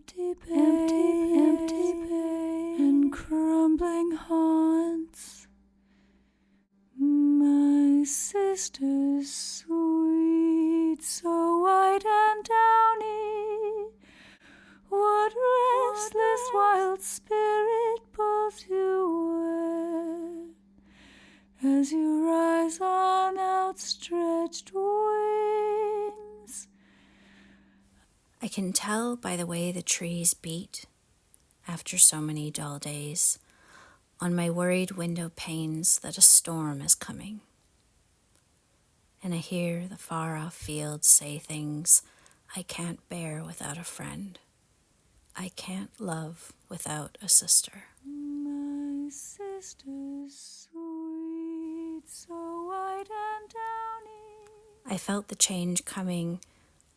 empty bay, and crumbling haunts. My sister's sweet, so white and downy. What restless wild spirit pulls you where, as you rise on outstretched wings? I can tell by the way the trees beat, after so many dull days, on my worried window panes that a storm is coming. And I hear the far-off fields say things I can't bear without a friend. I can't love without a sister. My sister's sweet, so white and downy. I felt the change coming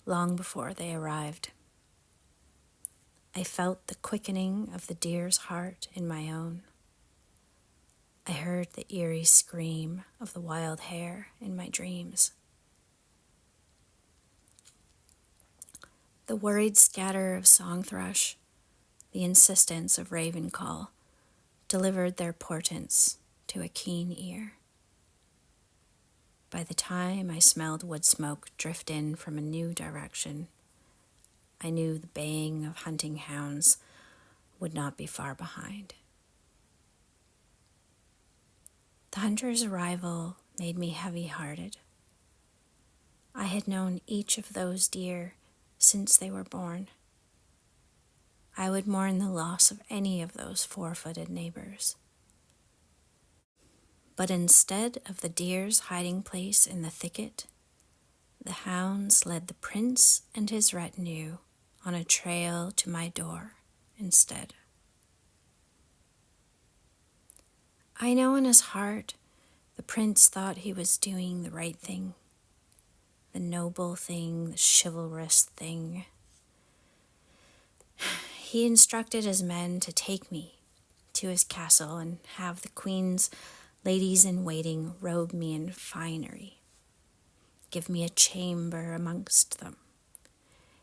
long before they arrived. I felt the quickening of the deer's heart in my own. I heard the eerie scream of the wild hare in my dreams. The worried scatter of song thrush, the insistence of raven call, delivered their portents to a keen ear. By the time I smelled wood smoke drift in from a new direction, I knew the baying of hunting hounds would not be far behind. The hunter's arrival made me heavy-hearted. I had known each of those deer since they were born. I would mourn the loss of any of those four-footed neighbors. But instead of the deer's hiding place in the thicket, the hounds led the prince and his retinue on a trail to my door instead. I know in his heart the prince thought he was doing the right thing, the noble thing, the chivalrous thing. He instructed his men to take me to his castle and have the queen's ladies-in-waiting robe me in finery, give me a chamber amongst them.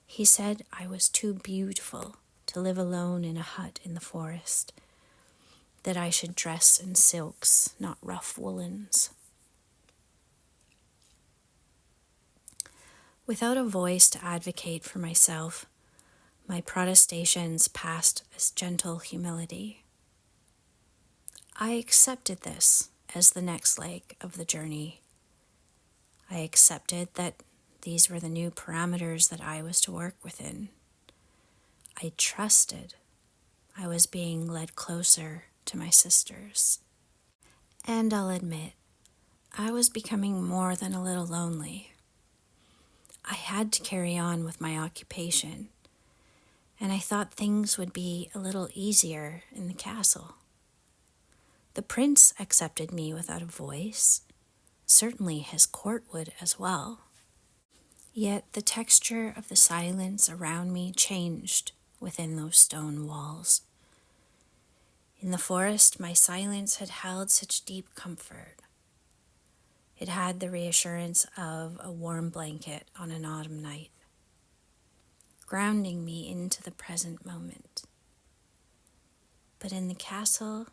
He said I was too beautiful to live alone in a hut in the forest, that I should dress in silks, not rough woolens. Without a voice to advocate for myself, my protestations passed as gentle humility. I accepted this as the next leg of the journey. I accepted that these were the new parameters that I was to work within. I trusted I was being led closer to my sisters. And I'll admit, I was becoming more than a little lonely. I had to carry on with my occupation, and I thought things would be a little easier in the castle. The prince accepted me without a voice. Certainly his court would as well. Yet the texture of the silence around me changed within those stone walls. In the forest, my silence had held such deep comfort. It had the reassurance of a warm blanket on an autumn night, grounding me into the present moment. But in the castle,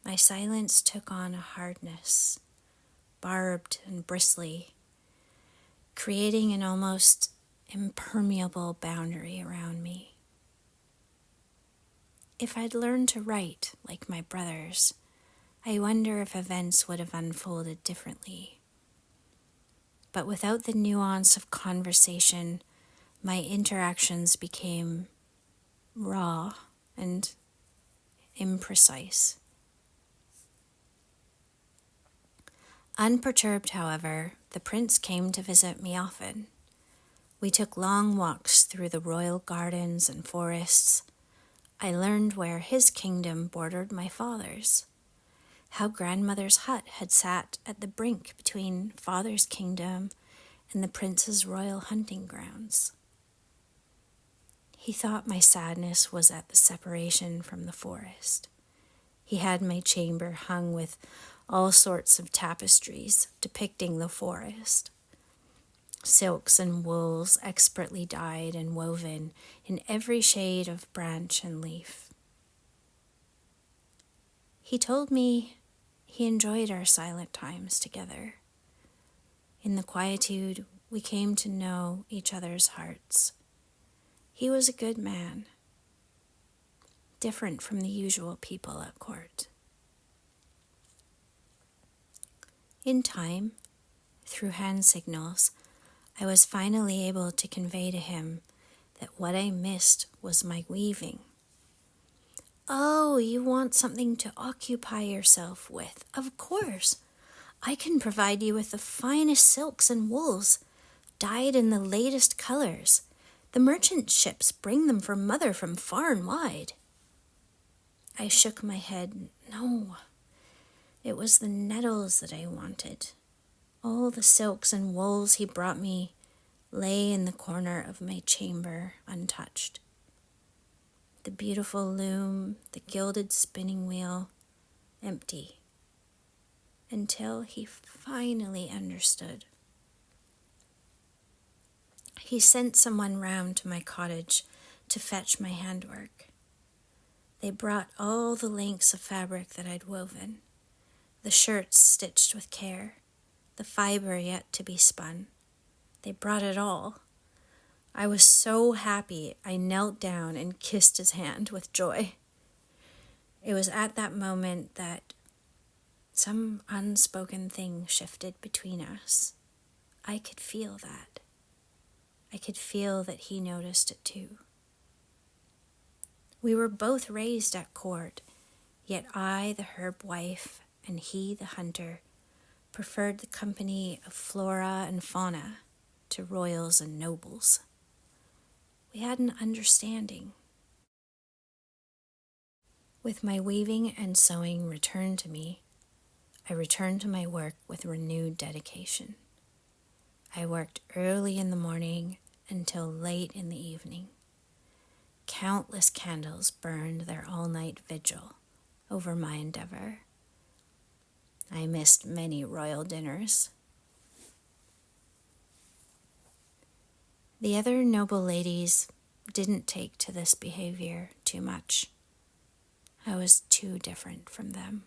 my silence took on a hardness, barbed and bristly, creating an almost impermeable boundary around me. If I'd learned to write like my brothers, I wonder if events would have unfolded differently. But without the nuance of conversation, my interactions became raw and imprecise. Unperturbed, however, the prince came to visit me often. We took long walks through the royal gardens and forests. I learned where his kingdom bordered my father's, how grandmother's hut had sat at the brink between father's kingdom and the prince's royal hunting grounds. He thought my sadness was at the separation from the forest. He had my chamber hung with all sorts of tapestries depicting the forest. silks and wools expertly dyed and woven in every shade of branch and leaf. He told me he enjoyed our silent times together. In the quietude, we came to know each other's hearts. He was a good man, different from the usual people at court. In time, through hand signals, I was finally able to convey to him that what I missed was my weaving. "Oh, you want something to occupy yourself with? Of course. I can provide you with the finest silks and wools, dyed in the latest colors. The merchant ships bring them for mother from far and wide." I shook my head. No, it was the nettles that I wanted. All the silks and wools he brought me lay in the corner of my chamber untouched. The beautiful loom, the gilded spinning wheel, empty, until he finally understood. He sent someone round to my cottage to fetch my handwork. They brought all the lengths of fabric that I'd woven, the shirts stitched with care, the fiber yet to be spun. They brought it all. I was so happy I knelt down and kissed his hand with joy. It was at that moment that some unspoken thing shifted between us. I could feel that. I could feel that he noticed it too. We were both raised at court, yet I, the herb wife, and he, the hunter, preferred the company of flora and fauna to royals and nobles. We had an understanding. With my weaving and sewing returned to me, I returned to my work with renewed dedication. I worked early in the morning until late in the evening. Countless candles burned their all-night vigil over my endeavor. I missed many royal dinners. The other noble ladies didn't take to this behavior too much. I was too different from them.